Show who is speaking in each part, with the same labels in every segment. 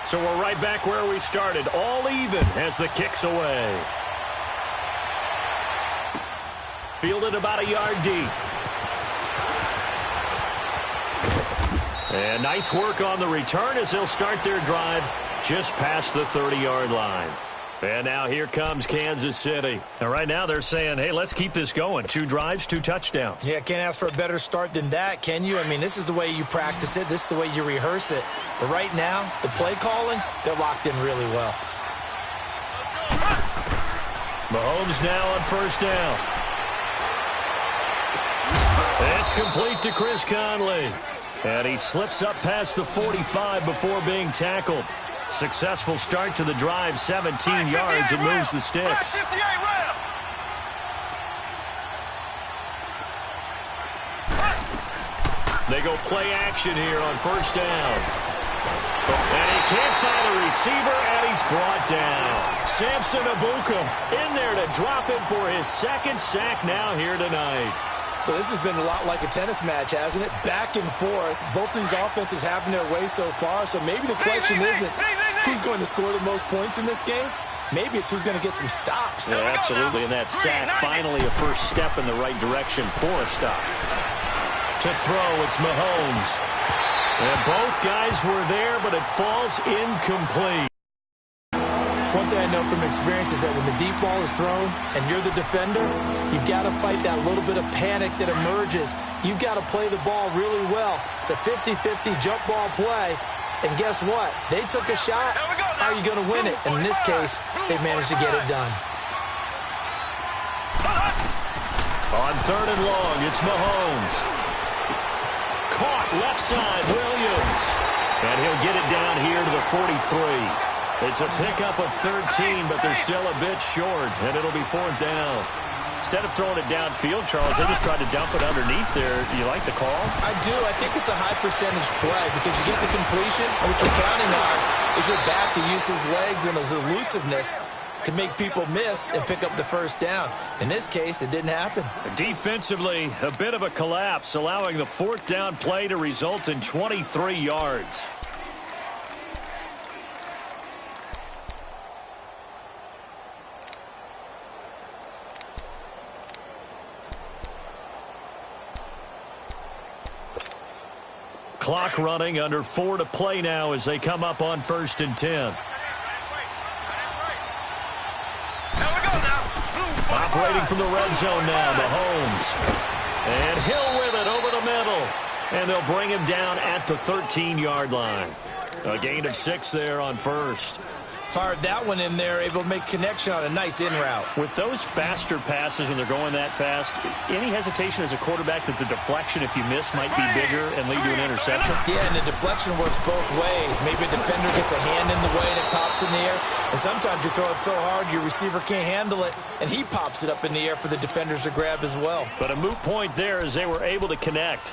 Speaker 1: So we're right back where we started, all even as the kick's away. Fielded about a yard deep. And nice work on the return as they'll start their drive just past the 30-yard line. And now here comes Kansas City. And right now they're saying, hey, let's keep this going. 2 drives, 2 touchdowns.
Speaker 2: Yeah, can't ask for a better start than that, can you? I mean, this is the way you practice it. This is the way you rehearse it. But right now, the play calling, they're locked in really well.
Speaker 1: Mahomes now on first down. It's complete to Chris Conley. And he slips up past the 45 before being tackled. Successful start to the drive, 17 yards, and moves the sticks. They go play action here on first down. And he can't find a receiver, and he's brought down. Samson Ebukam in there to drop him for his 2nd sack now here tonight.
Speaker 2: So this has been a lot like a tennis match, hasn't it? Back and forth. Both these offenses having their way so far. So maybe the question isn't who's going to score the most points in this game. Maybe it's who's going to get some stops.
Speaker 1: Yeah, absolutely. And that sack, finally a first step in the right direction for a stop. To throw, it's Mahomes. And both guys were there, but it falls incomplete.
Speaker 2: One thing I know from experience is that when the deep ball is thrown and you're the defender, you've got to fight that little bit of panic that emerges. You've got to play the ball really well. It's a 50-50 jump ball play. And guess what? They took a shot. How are you going to win it? And in this case, they managed to get it done.
Speaker 1: On 3rd and long, it's Mahomes. Caught left side, Williams. And he'll get it down here to the 43. It's a pickup of 13, but they're still a bit short, and it'll be 4th down. Instead of throwing it downfield, Charles, they just tried to dump it underneath there. You like the call?
Speaker 2: I do. I think it's a high-percentage play because you get the completion, and what you're counting on is your back to use his legs and his elusiveness to make people miss and pick up the first down. In this case, it didn't happen.
Speaker 1: Defensively, a bit of a collapse, allowing the 4th down play to result in 23 yards. Clock running, under 4 to play now as they come up on 1st and 10. Operating from the red zone now, Mahomes. And Hill with it over the middle. And they'll bring him down at the 13-yard line. A gain of 6 there on first.
Speaker 2: Fired that one in there, able to make connection on a nice in route.
Speaker 1: With those faster passes and they're going that fast, any hesitation as a quarterback that the deflection, if you miss, might be bigger and lead to an interception?
Speaker 2: Yeah, and the deflection works both ways. Maybe a defender gets a hand in the way and it pops in the air. And sometimes you throw it so hard your receiver can't handle it, and he pops it up in the air for the defenders to grab as well.
Speaker 1: But a moot point there as they were able to connect.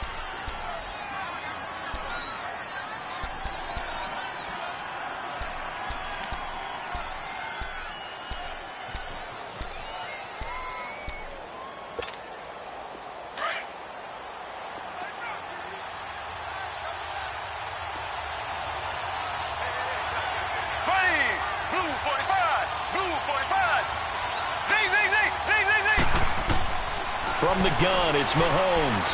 Speaker 1: From the gun, it's Mahomes.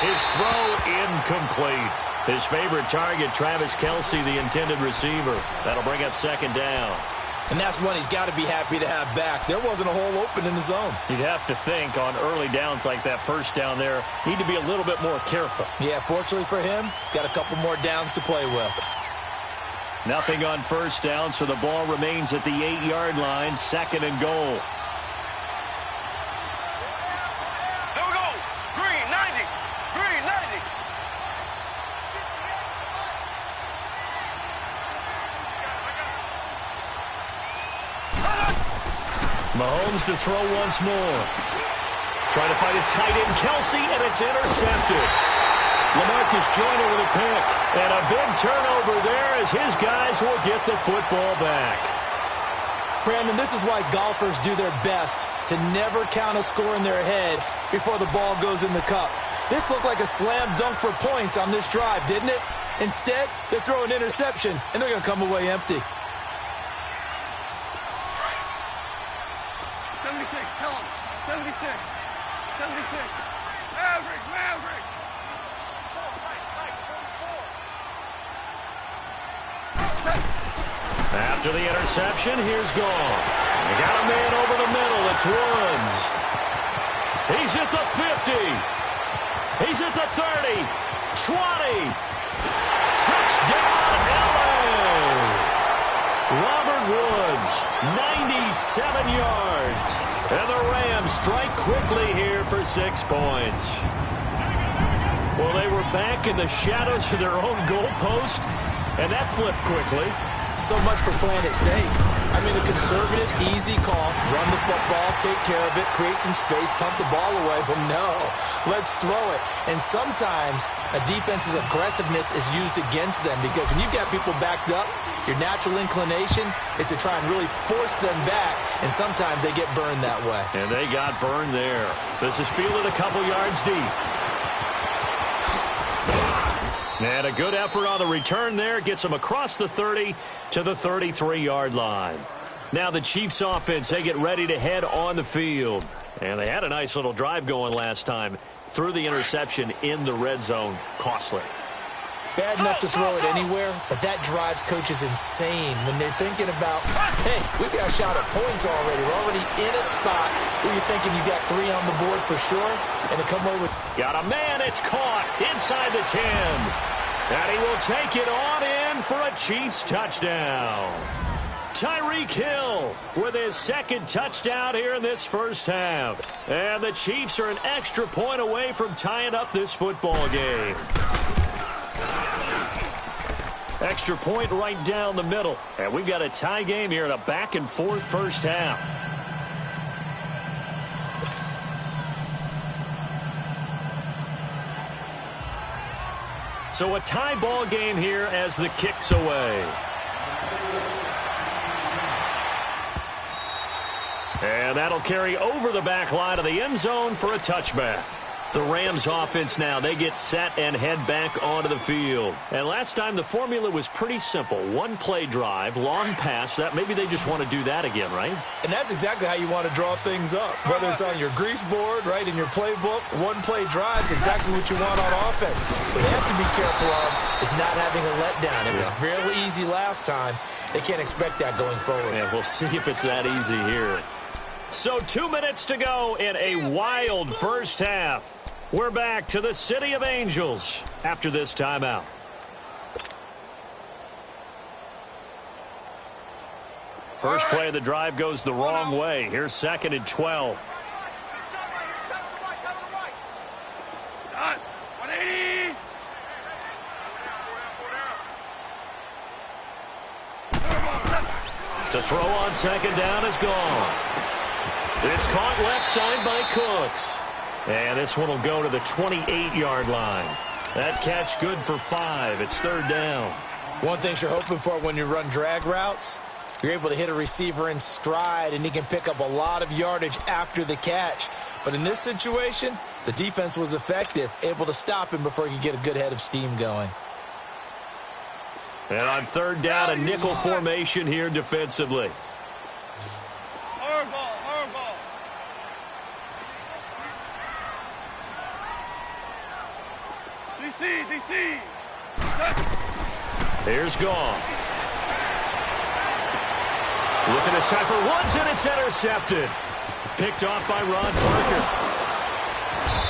Speaker 1: His throw incomplete. His favorite target, Travis Kelce, the intended receiver. That'll bring up 2nd down.
Speaker 2: And that's one he's got to be happy to have back. There wasn't a hole open in the zone.
Speaker 1: You'd have to think on early downs like that first down there, need to be a little bit more careful.
Speaker 2: Yeah, fortunately for him, got a couple more downs to play with.
Speaker 1: Nothing on first down, so the ball remains at the 8-yard line, 2nd and goal. Mahomes to throw once more. Trying to find his tight end, Kelce, and it's intercepted. LaMarcus Joyner with a pick. And a big turnover there as his guys will get the football back.
Speaker 2: Brandon, this is why golfers do their best to never count a score in their head before the ball goes in the cup. This looked like a slam dunk for points on this drive, didn't it? Instead, they throw an interception, and they're going to come away empty.
Speaker 3: 76, tell him. 76. 76. Maverick, Maverick.
Speaker 1: After the interception, here's Goff. They got a man over the middle. It's Woods. He's at the 50. He's at the 30. 20. Touchdown, LA. Robert Woods, 97 yards. And the Rams strike quickly here for 6 points. Well, they were back in the shadows of their own goalpost, and that flipped quickly.
Speaker 2: So much for playing it safe. I mean, a conservative, easy call, run the football, take care of it, create some space, pump the ball away, but no, let's throw it. And sometimes a defense's aggressiveness is used against them because when you've got people backed up, your natural inclination is to try and really force them back, and sometimes they get burned that way.
Speaker 1: And they got burned there. This is fielded a couple yards deep. And a good effort on the return there. Gets them across the 30 to the 33-yard line. Now the Chiefs offense, they get ready to head on the field. And they had a nice little drive going last time. Threw the interception in the red zone. Costly.
Speaker 2: Bad enough to throw it anywhere, but that drives coaches insane when they're thinking about, hey, we've got a shot at points already. We're already in a spot where you're thinking you got 3 on the board for sure, and to come away with...
Speaker 1: Got a man, it's caught inside the 10. And he will take it on in for a Chiefs touchdown. Tyreek Hill with his second touchdown here in this first half. And the Chiefs are an extra point away from tying up this football game. Extra point right down the middle. And we've got a tie game here in a back-and-forth first half. So a tie ball game here as the kick's away. And that'll carry over the back line of the end zone for a touchback. The Rams offense now, they get set and head back onto the field. And last time the formula was pretty simple. One play drive, long pass. That maybe they just want to do that again, right?
Speaker 2: And that's exactly how you want to draw things up. Whether it's on your grease board, right, in your playbook, one play drive is exactly what you want on offense. What they have to be careful of is not having a letdown. It was fairly easy last time. They can't expect that going forward.
Speaker 1: And we'll see if it's that easy here. So 2 minutes to go in a wild first half. We're back to the City of Angels after this timeout. First play of the drive goes the wrong way. Here's 2nd and 12.
Speaker 3: 180.
Speaker 1: To throw on 2nd down is gone. It's caught left side by Cooks. And this one will go to the 28-yard line. That catch good for 5. It's 3rd down.
Speaker 2: One thing you're hoping for when you run drag routes, you're able to hit a receiver in stride, and he can pick up a lot of yardage after the catch. But in this situation, the defense was effective, able to stop him before he could get a good head of steam going.
Speaker 1: And on 3rd down, a nickel formation here defensively.
Speaker 3: Hardball. DC.
Speaker 1: Here's Goff. Looking this time for Woods, and it's intercepted. Picked off by Ron Parker.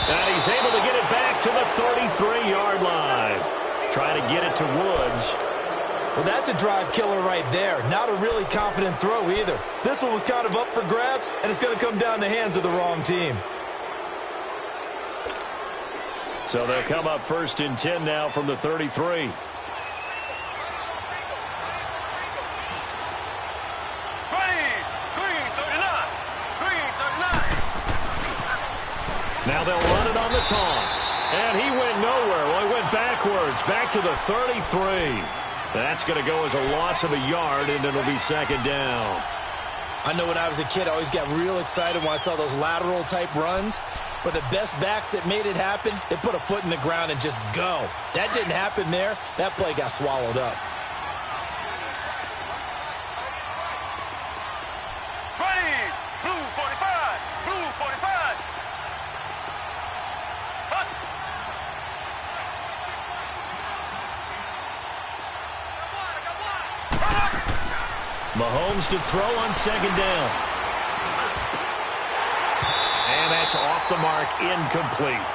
Speaker 1: And he's able to get it back to the 33-yard line. Trying to get it to Woods.
Speaker 2: Well, that's a drive killer right there. Not a really confident throw either. This one was kind of up for grabs, and it's going to come down the hands of the wrong team.
Speaker 1: So they'll come up 1st and 10 now from the 33.
Speaker 3: Green 39.
Speaker 1: Now they'll run it on the toss. And he went nowhere. Well, he went backwards, back to the 33. That's going to go as a loss of a yard, and it'll be 2nd down.
Speaker 2: I know when I was a kid, I always got real excited when I saw those lateral-type runs. But the best backs that made it happen, they put a foot in the ground and just go. That didn't happen there. That play got swallowed up.
Speaker 3: Ready! Blue 45! Blue 45! Hut!
Speaker 1: Mahomes to throw on second down. And that's off the mark, incomplete.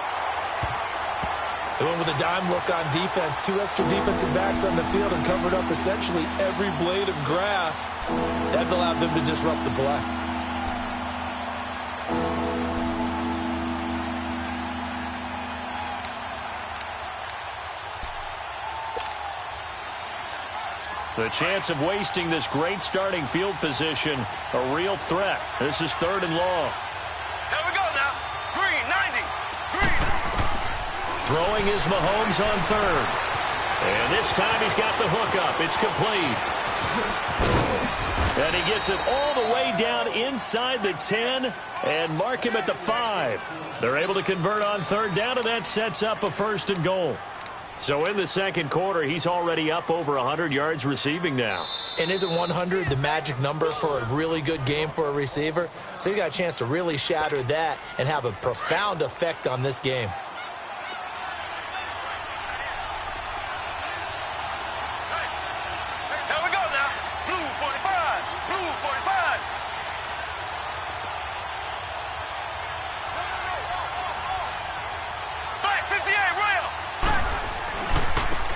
Speaker 2: They went with a dime look on defense. 2 extra defensive backs on the field and covered up essentially every blade of grass. That allowed them to disrupt the play.
Speaker 1: The chance of wasting this great starting field position, a real threat. This is 3rd and long.
Speaker 3: Here we go now. Green, 90. Green.
Speaker 1: Throwing is Mahomes on 3rd. And this time he's got the hook up. It's complete. And he gets it all the way down inside the 10 and mark him at the 5. They're able to convert on 3rd down, and that sets up a 1st and goal. So in the second quarter, he's already up over 100 yards receiving now.
Speaker 2: And isn't 100 the magic number for a really good game for a receiver? So he got a chance to really shatter that and have a profound effect on this game.
Speaker 3: Here we go now. Blue 45. Blue 45. Black 58, rail.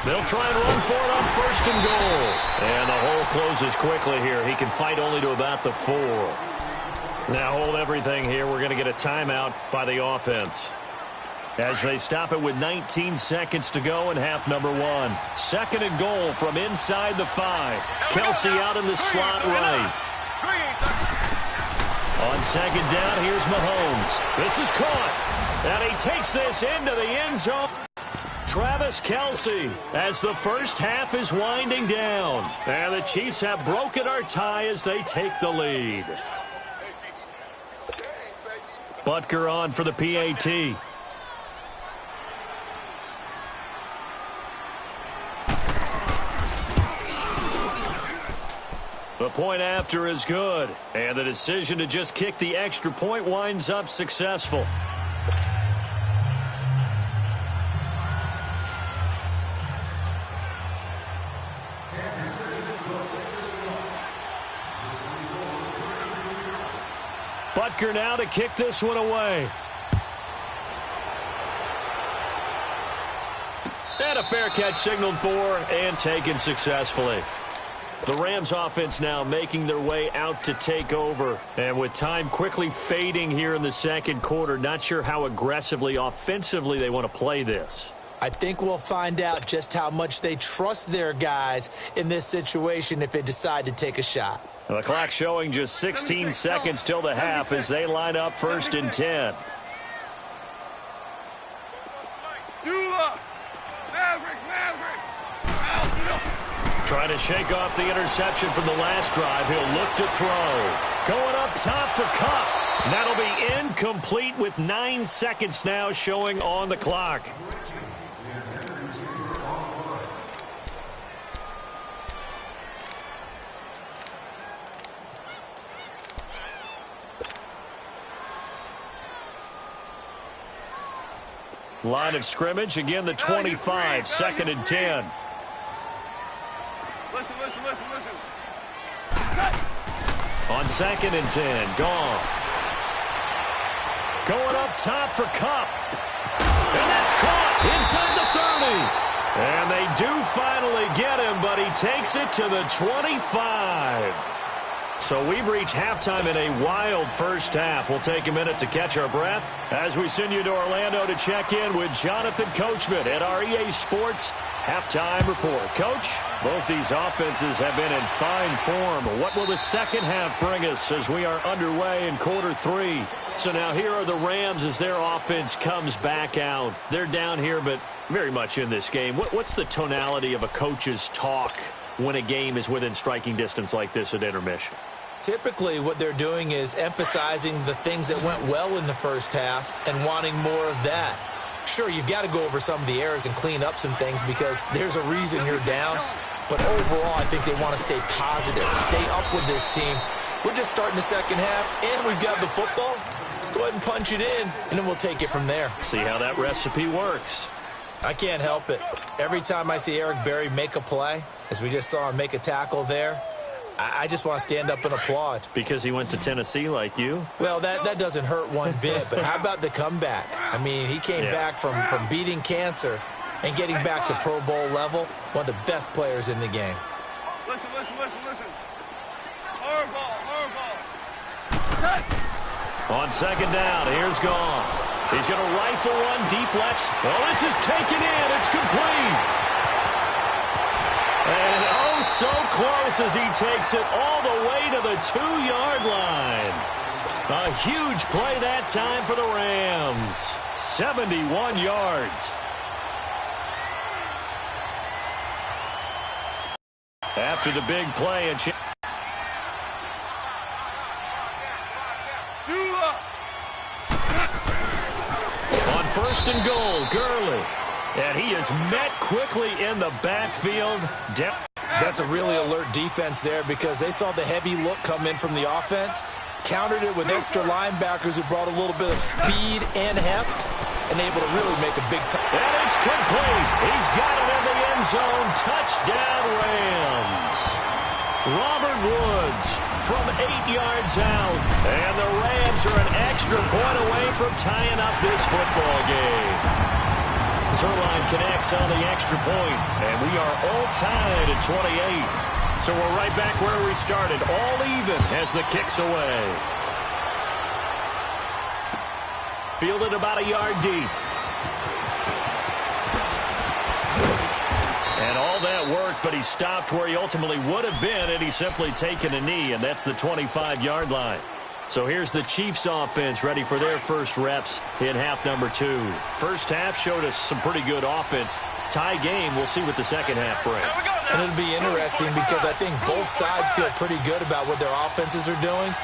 Speaker 1: They'll try and run for it on 1st and goal. And the hole closes quickly here. He can fight only to about the 4. Now hold everything here. We're going to get a timeout by the offense. As they stop it with 19 seconds to go in half number 1. 2nd and goal from inside the 5. Kelsey out in the slot right. On 2nd down, here's Mahomes. This is caught. And he takes this into the end zone. Travis Kelsey as the first half is winding down. And the Chiefs have broken our tie as they take the lead. Butker on for the PAT. The point after is good. And the decision to just kick the extra point winds up successful. Butker now to kick this one away. And a fair catch signaled for and taken successfully. The Rams offense now making their way out to take over. And with time quickly fading here in the second quarter, not sure how aggressively, offensively they want to play this.
Speaker 2: I think we'll find out just how much they trust their guys in this situation if they decide to take a shot.
Speaker 1: The clock showing just 16 seconds till the half as they line up 1st and 10.
Speaker 3: Dula. Maverick.
Speaker 1: Trying to shake off the interception from the last drive. He'll look to throw. Going up top for Kupp. That'll be incomplete with 9 seconds now showing on the clock. Line of scrimmage, again the 25, 2nd and 10.
Speaker 3: Listen.
Speaker 1: On 2nd and 10, Goff. Going up top for Kupp. And that's caught inside the 30. And they do finally get him, but he takes it to the 25. So we've reached halftime in a wild first half. We'll take a minute to catch our breath as we send you to Orlando to check in with Jonathan Coachman at our EA Sports Halftime Report. Coach, both these offenses have been in fine form. What will the second half bring us as we are underway in quarter 3? So now here are the Rams as their offense comes back out. They're down here, but very much in this game. What's the tonality of a coach's talk when a game is within striking distance like this at intermission?
Speaker 2: Typically, what they're doing is emphasizing the things that went well in the first half and wanting more of that. Sure, you've got to go over some of the errors and clean up some things because there's a reason you're down. But overall, I think they want to stay positive, stay up with this team. We're just starting the second half, and we've got the football. Let's go ahead and punch it in, and then we'll take it from there.
Speaker 1: See how that recipe works.
Speaker 2: I can't help it. Every time I see Eric Berry make a play, as we just saw him make a tackle there, I just want to stand up and applaud.
Speaker 1: Because he went to Tennessee like you?
Speaker 2: Well, that doesn't hurt one bit, but how about the comeback? I mean, he came back from beating cancer and getting back to Pro Bowl level, one of the best players in the game.
Speaker 3: Listen. Hard ball.
Speaker 1: On second down, here's Goff. He's going to rifle one deep left. Oh, this is taken in. It's complete. And oh, so close as he takes it all the way to the 2-yard line. A huge play that time for the Rams. 71 yards. After the big play, and on first and goal, Gurley. And he is met quickly in the backfield.
Speaker 2: That's a really alert defense there because they saw the heavy look come in from the offense, countered it with extra linebackers who brought a little bit of speed and heft, and able to really make a big time.
Speaker 1: And it's complete. He's got it in the end zone. Touchdown, Rams. Robert Woods from 8 yards out. And the Rams are an extra point away from tying up this football game. Zuerlein connects on the extra point, and we are all tied at 28. So we're right back where we started, all even as the kick's away. Fielded about a yard deep. And all that worked, but he stopped where he ultimately would have been had he simply taken a knee, and that's the 25-yard line. So here's the Chiefs offense ready for their first reps in half number 2. First half showed us some pretty good offense. Tie game, we'll see what the second half brings.
Speaker 2: And it'll be interesting because I think both sides feel pretty good about what their offenses are doing.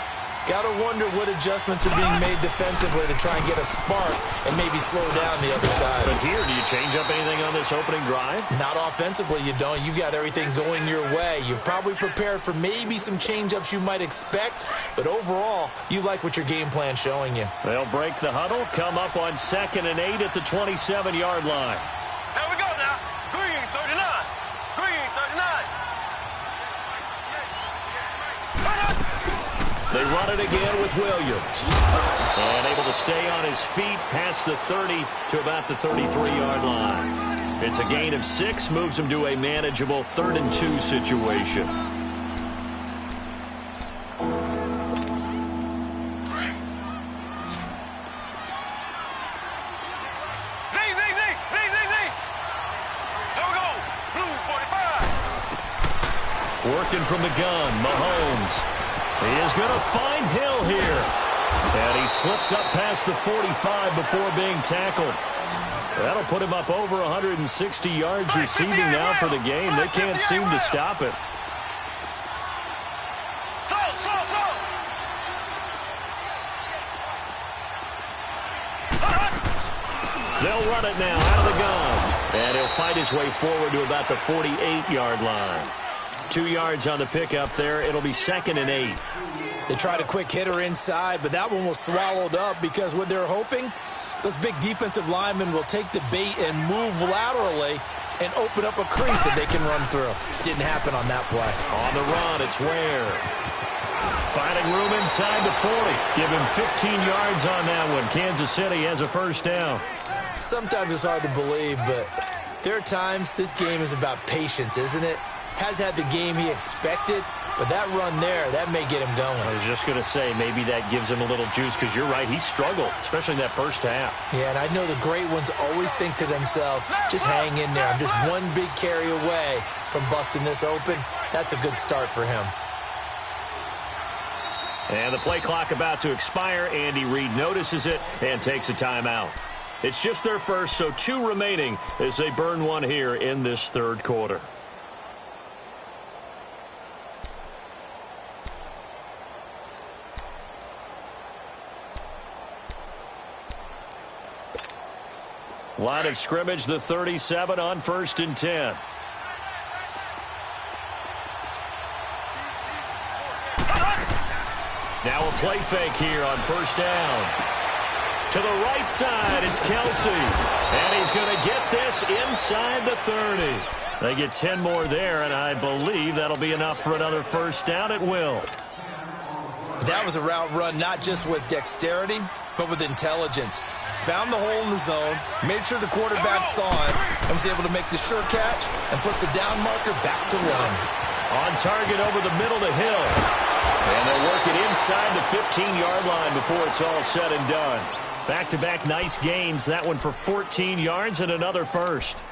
Speaker 2: Got to wonder what adjustments are being made defensively to try and get a spark and maybe slow down the other side.
Speaker 1: But here, do you change up anything on this opening drive?
Speaker 2: Not offensively, you don't. You got everything going your way. You've probably prepared for maybe some change-ups you might expect, but overall, you like what your game plan's showing you.
Speaker 1: They'll break the huddle, come up on 2nd and 8 at the 27-yard line.
Speaker 3: Here we go now. Green 39. Green 39.
Speaker 1: They run it again with Williams. And able to stay on his feet past the 30 to about the 33-yard line. It's a gain of 6, moves him to a manageable 3rd and 2 situation. Working from the gun, Mahomes. He is going to find Hill here. And he slips up past the 45 before being tackled. That'll put him up over 160 yards receiving now for the game. They can't seem to stop it. They'll run it now out of the gun. And he'll fight his way forward to about the 48-yard line. 2 yards on the pickup there. It'll be 2nd and 8.
Speaker 2: They tried a quick hitter inside, but that one was swallowed up because what they're hoping, those big defensive linemen will take the bait and move laterally and open up a crease that they can run through. Didn't happen on that play.
Speaker 1: On the run, it's Ware. Finding room inside the 40. Give him 15 yards on that one. Kansas City has a first down.
Speaker 2: Sometimes it's hard to believe, but there are times this game is about patience, isn't it? Has had the game he expected, but that run there, that may get him going.
Speaker 1: I was just going to say, maybe that gives him a little juice, because you're right, he struggled, especially in that first half.
Speaker 2: Yeah, and I know the great ones always think to themselves, just hang in there. I'm just one big carry away from busting this open. That's a good start for him.
Speaker 1: And the play clock about to expire. Andy Reid notices it and takes a timeout. It's just their first, so 2 remaining as they burn one here in this third quarter. Line of scrimmage, the 37 on 1st and 10. Now a play fake here on 1st down. To the right side, it's Kelsey. And he's going to get this inside the 30. They get 10 more there, and I believe that'll be enough for another 1st down at will.
Speaker 2: That was a route run not just with dexterity, but with intelligence. Found the hole in the zone, made sure the quarterback saw it, and was able to make the sure catch and put the down marker back to run.
Speaker 1: On target over the middle to Hill. And they'll work it inside the 15-yard line before it's all said and done. Back-to-back nice gains, that one for 14 yards and another first.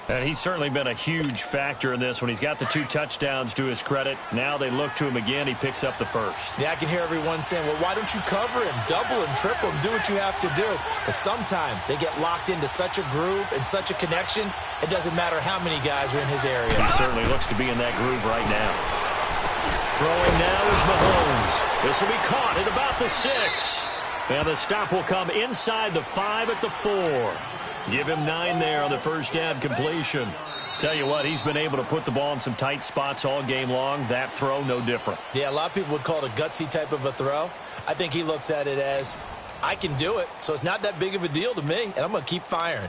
Speaker 1: And he's certainly been a huge factor in this when he's got the 2 touchdowns to his credit. Now they look to him again. He picks up the first.
Speaker 2: Yeah, I can hear everyone saying, well, why don't you cover him, double him, triple him, do what you have to do. But sometimes they get locked into such a groove and such a connection, it doesn't matter how many guys are in his area.
Speaker 1: He certainly looks to be in that groove right now. Throwing now is Mahomes. This will be caught at about the 6. And the stop will come inside the 5 at the 4. Give him 9 there on the 1st down completion. Tell you what, he's been able to put the ball in some tight spots all game long. That throw, no different.
Speaker 2: Yeah, a lot of people would call it a gutsy type of a throw. I think he looks at it as, I can do it, so it's not that big of a deal to me, and I'm going to keep firing.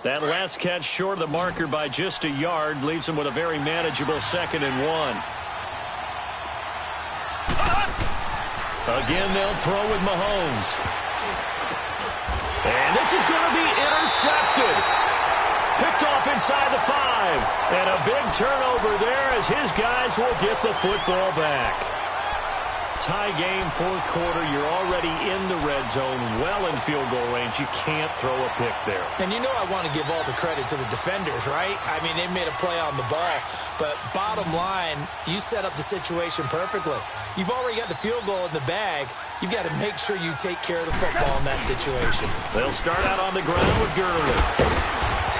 Speaker 1: That last catch short of the marker by just a yard leaves him with a very manageable 2nd and 1. Again, they'll throw with Mahomes. And this is going to be intercepted. Picked off inside the 5. And a big turnover there as his guys will get the football back. Tie game, 4th quarter. You're already in the red zone, well in field goal range. You can't throw a pick there.
Speaker 2: And you know I want to give all the credit to the defenders, right? I mean, they made a play on the ball. But bottom line, you set up the situation perfectly. You've already got the field goal in the bag. You've got to make sure you take care of the football in that situation.
Speaker 1: They'll start out on the ground with Gurley.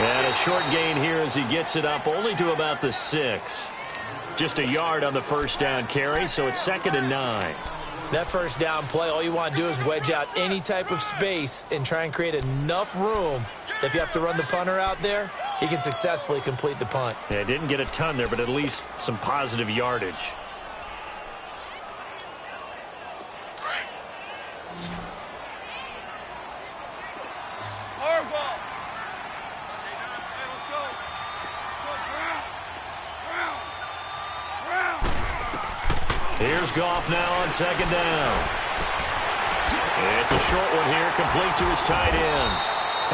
Speaker 1: And a short gain here as he gets it up only to about the 6. Just a yard on the 1st down carry, so it's 2nd and 9.
Speaker 2: That 1st down play, all you want to do is wedge out any type of space and try and create enough room. If you have to run the punter out there, he can successfully complete the punt.
Speaker 1: Yeah, didn't get a ton there, but at least some positive yardage. Here's Goff now on 2nd down. It's a short one here, complete to his tight end.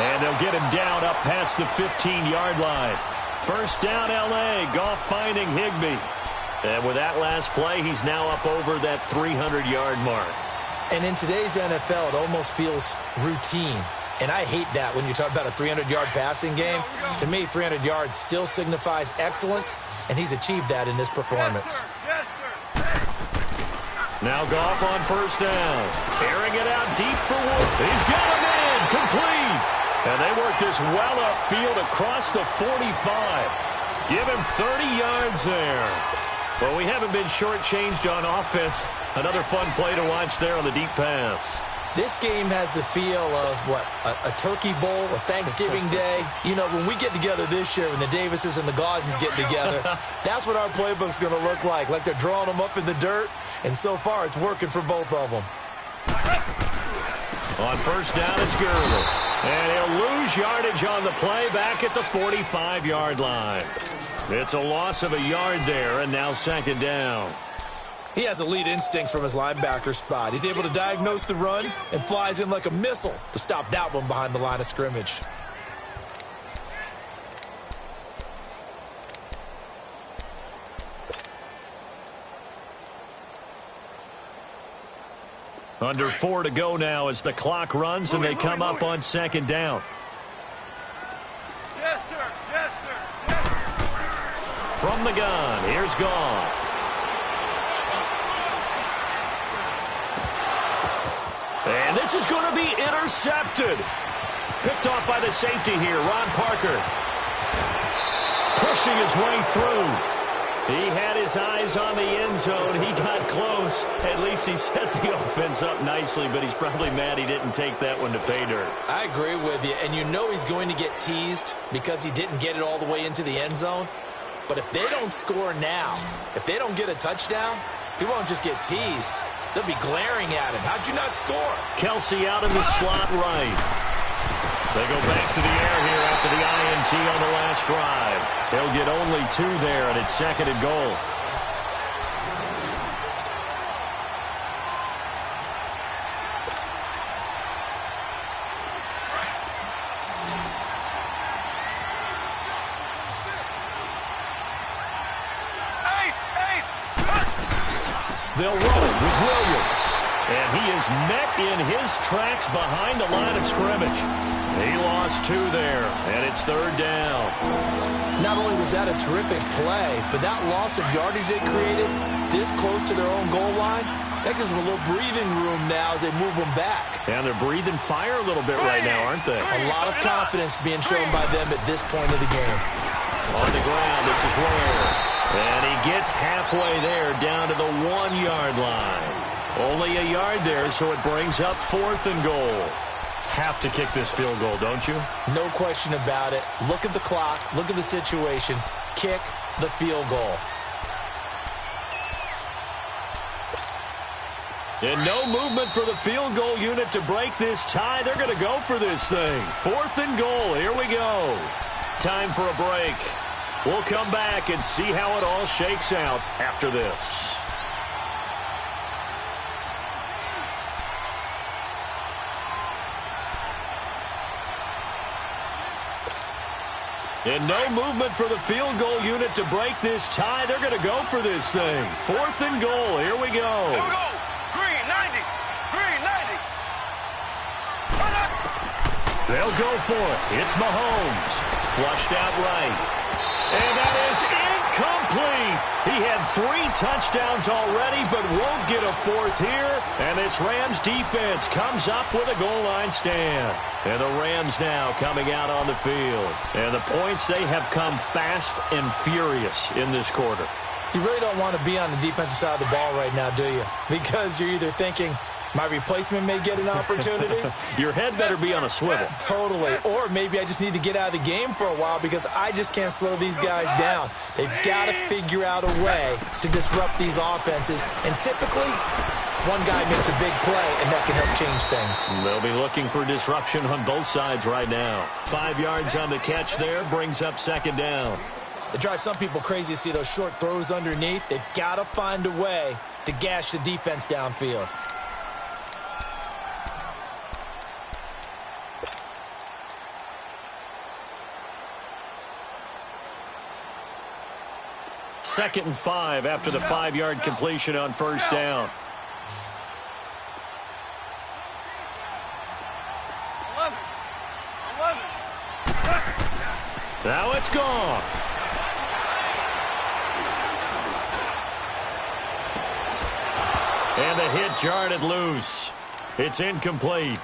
Speaker 1: And they'll get him down up past the 15-yard line. 1st down, L.A. Goff finding Higbee. And with that last play, he's now up over that 300-yard mark.
Speaker 2: And in today's NFL, it almost feels routine. And I hate that when you talk about a 300-yard passing game. To me, 300 yards still signifies excellence, and he's achieved that in this performance.
Speaker 1: Now Goff on 1st down. Airing it out deep for Wood. He's got him in. Complete. And they work this well upfield across the 45. Give him 30 yards there. Well, we haven't been shortchanged on offense. Another fun play to watch there on the deep pass.
Speaker 2: This game has the feel of, what, a turkey bowl, a Thanksgiving day. You know, when we get together this year, when the Davises and the Gaudens get together, that's what our playbook's going to look like they're drawing them up in the dirt, and so far it's working for both of them.
Speaker 1: On 1st down, it's Gurley. And he'll lose yardage on the play back at the 45-yard line. It's a loss of a yard there, and now 2nd down.
Speaker 2: He has elite instincts from his linebacker spot. He's able to diagnose the run and flies in like a missile to stop that one behind the line of scrimmage.
Speaker 1: Under 4 to go now as the clock runs and they come up on 2nd down.
Speaker 3: Yes, sir. Yes, sir. Yes, sir.
Speaker 1: From the gun, here's Goff. And this is going to be intercepted. Picked off by the safety here, Ron Parker. Pushing his way through. He had his eyes on the end zone. He got close. At least he set the offense up nicely, but he's probably mad he didn't take that one to pay dirt.
Speaker 2: I agree with you, and you know he's going to get teased because he didn't get it all the way into the end zone. But if they don't score now, if they don't get a touchdown, he won't just get teased. They'll be glaring at him. How'd you not score?
Speaker 1: Kelsey out in the slot right. They go back to the air here after the INT on the last drive. They'll get only 2 there, and it's 2nd and goal. They'll run it with Williams. And he is met in his tracks behind the line of scrimmage. He lost 2 there, and it's 3rd down.
Speaker 2: Not only was that a terrific play, but that loss of yardage they created this close to their own goal line, that gives them a little breathing room now as they move them back.
Speaker 1: And they're breathing fire a little bit right now, aren't they?
Speaker 2: A lot of confidence being shown by them at this point of the game.
Speaker 1: On the ground, this is Ware. And he gets halfway there down to the 1-yard line. Only a yard there, so it brings up 4th and goal. Have to kick this field goal, don't you?
Speaker 2: No question about it. Look at the clock. Look at the situation. Kick the field goal.
Speaker 1: And no movement for the field goal unit to break this tie. They're going to go for this thing. 4th and goal. Here we go. Time for a break. We'll come back and see how it all shakes out after this. And no movement for the field goal unit to break this tie. They're going to go for this thing. 4th and goal. Here we go.
Speaker 3: Here we go. Green 90. Green 90.
Speaker 1: They'll go for it. It's Mahomes. Flushed out right. And that is incomplete. He had 3 touchdowns already, but won't get a 4th here. And this Rams defense comes up with a goal line stand. And the Rams now coming out on the field. And the points, they have come fast and furious in this quarter.
Speaker 2: You really don't want to be on the defensive side of the ball right now, do you? Because you're either thinking, my replacement may get an opportunity.
Speaker 1: Your head better be on a swivel.
Speaker 2: Totally. Or maybe I just need to get out of the game for a while because I just can't slow these guys down. They've got to figure out a way to disrupt these offenses. And typically, one guy makes a big play, and that can help change things.
Speaker 1: They'll be looking for disruption on both sides right now. 5 yards on the catch there brings up 2nd down.
Speaker 2: It drives some people crazy to see those short throws underneath. They've got to find a way to gash the defense downfield.
Speaker 1: Second and 5 after the 5-yard completion on 1st down.
Speaker 3: 11.
Speaker 1: Now it's gone. And the hit jarred it loose. It's incomplete.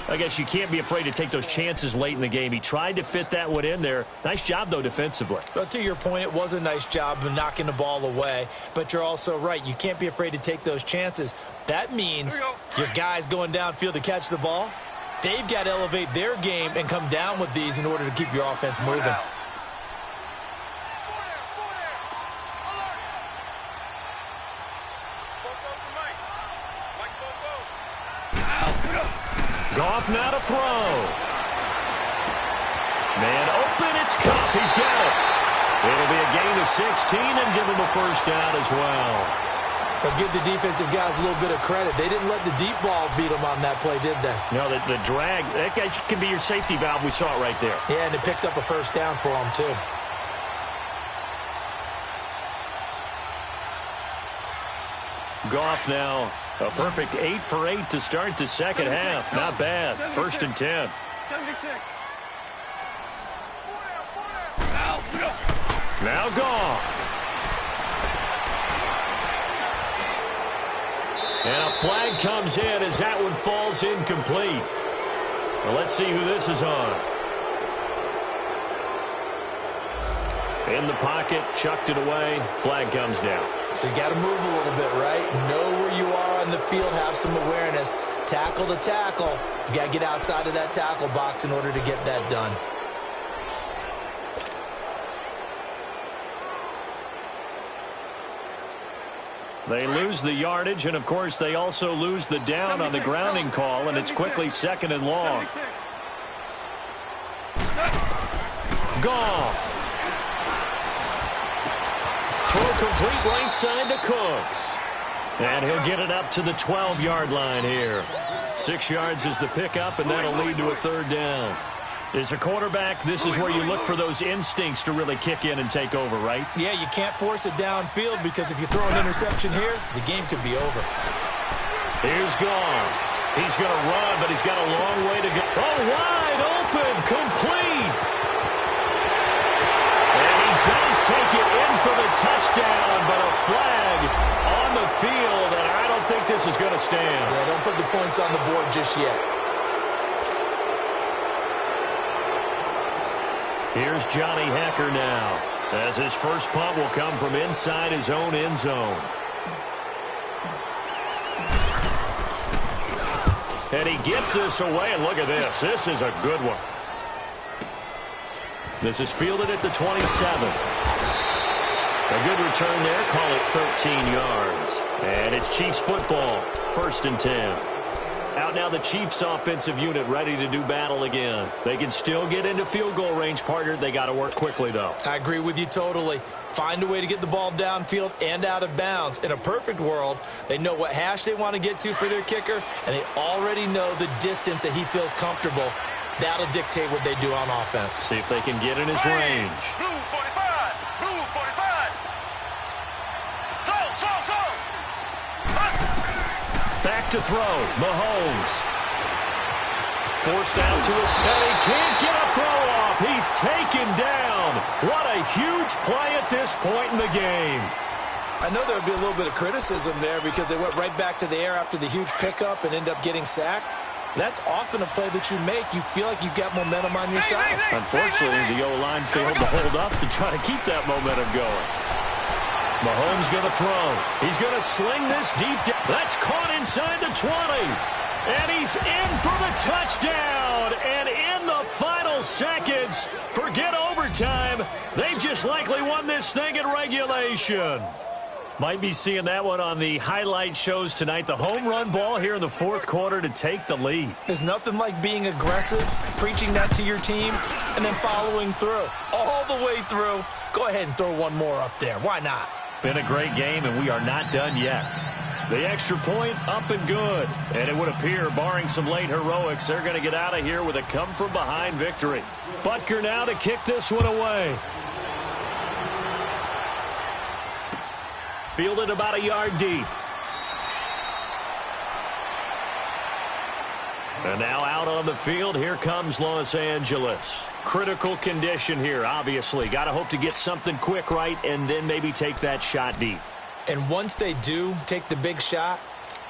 Speaker 1: I guess you can't be afraid to take those chances late in the game. He tried to fit that one in there. Nice job, though, defensively.
Speaker 2: But to your point, it was a nice job of knocking the ball away. But you're also right. You can't be afraid to take those chances. That means your guys going downfield to catch the ball, they've got to elevate their game and come down with these in order to keep your offense moving.
Speaker 1: Goff now to throw. Man open, it's Kupp. He's got it. It'll be a gain of 16 and give him a 1st down as well.
Speaker 2: But give the defensive guys a little bit of credit. They didn't let the deep ball beat them on that play, did they?
Speaker 1: No, the drag, that guy can be your safety valve. We saw it right there.
Speaker 2: Yeah, and they picked up a 1st down for them, too.
Speaker 1: Goff now a perfect 8 for 8 to start the second half. Not bad. 1st and 10.
Speaker 3: 76.
Speaker 1: Now Goff. And a flag comes in as that one falls incomplete. Well, let's see who this is on. In the pocket, chucked it away, flag comes down.
Speaker 2: So you got to move a little bit, right? Know where you are on the field, have some awareness. Tackle to tackle. You got to get outside of that tackle box in order to get that done.
Speaker 1: They lose the yardage, and, of course, they also lose the down on the grounding call, and it's quickly 2nd and long. Gone. Throw complete right side to Cooks. And he'll get it up to the 12-yard line here. 6 yards is the pickup, and that'll lead to a 3rd down. As a quarterback, this is where you look for those instincts to really kick in and take over, right?
Speaker 2: Yeah, you can't force it downfield because if you throw an interception here, the game could be over.
Speaker 1: Here's Gone. He's going to run, but he's got a long way to go. Oh, wide open, complete. And he does take it in for the touchdown, but a flag on the field, and I don't think this is going to stand.
Speaker 2: Yeah, don't put the points on the board just yet.
Speaker 1: Here's Johnny Hekker now, as his first punt will come from inside his own end zone. And he gets this away, and look at this. This is a good one. This is fielded at the 27. A good return there. Call it 13 yards. And it's Chiefs football. 1st and 10. Out now the Chiefs offensive unit ready to do battle again. They can still get into field goal range, partner. They got to work quickly, though.
Speaker 2: I agree with you totally. Find a way to get the ball downfield and out of bounds. In a perfect world, they know what hash they want to get to for their kicker, and they already know the distance that he feels comfortable. That'll dictate what they do on offense.
Speaker 1: See if they can get in his range.
Speaker 3: Blue 45. Blue 45. Throw.
Speaker 1: Back to throw. Mahomes. Forced out to his and he can't get a throw off. He's taken down. What a huge play at this point in the game.
Speaker 2: I know there would be a little bit of criticism there because they went right back to the air after the huge pickup and end up getting sacked. That's often a play that you make. You feel like you've got momentum on your side.
Speaker 1: Unfortunately, the O-line failed to hold up to try to keep that momentum going. Mahomes going to throw. He's going to sling this deep down. That's caught inside the 20. And he's in for the touchdown. And in the final seconds, forget overtime. They've just likely won this thing in regulation. Might be seeing that one on the highlight shows tonight. The home run ball here in the 4th quarter to take the lead.
Speaker 2: There's nothing like being aggressive, preaching that to your team, and then following through. All the way through. Go ahead and throw one more up there. Why not?
Speaker 1: Been a great game, and we are not done yet. The extra point up and good. And it would appear, barring some late heroics, they're going to get out of here with a come-from-behind victory. Butker now to kick this one away. Fielded about a yard deep. And now out on the field, here comes Los Angeles. Critical condition here, obviously. Got to hope to get something quick right and then maybe take that shot deep.
Speaker 2: And once they do take the big shot,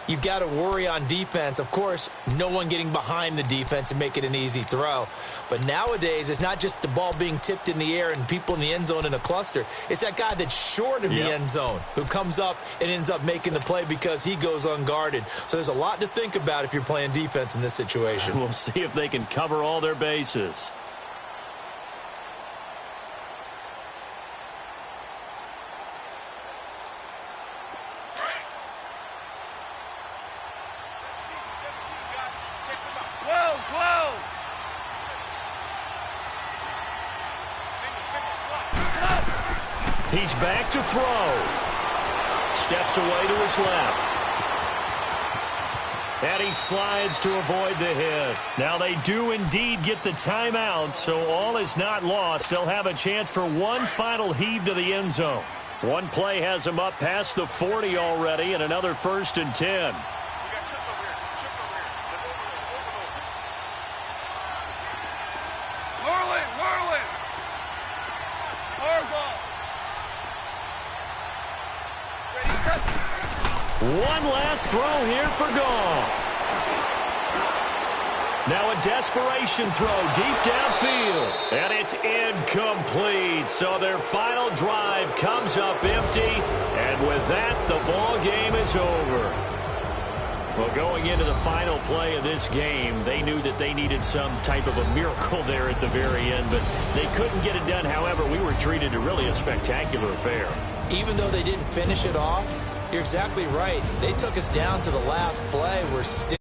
Speaker 2: you've got to worry on defense. Of course, no one getting behind the defense and make it an easy throw. But nowadays, it's not just the ball being tipped in the air and people in the end zone in a cluster. It's that guy that's short of the end zone who comes up and ends up making the play because he goes unguarded. So there's a lot to think about if you're playing defense in this situation.
Speaker 1: We'll see if they can cover all their bases. He's back to throw. Steps away to his left. And he slides to avoid the hit. Now they do indeed get the timeout, so all is not lost. They'll have a chance for one final heave to the end zone. One play has him up past the 40 already, and another 1st and 10. One last throw here for Goff. Now a desperation throw deep downfield. And it's incomplete. So their final drive comes up empty. And with that, the ball game is over. Well, going into the final play of this game, they knew that they needed some type of a miracle there at the very end, but they couldn't get it done. However, we were treated to really a spectacular affair. Even though they didn't finish it off, you're exactly right. They took us down to the last play. We're still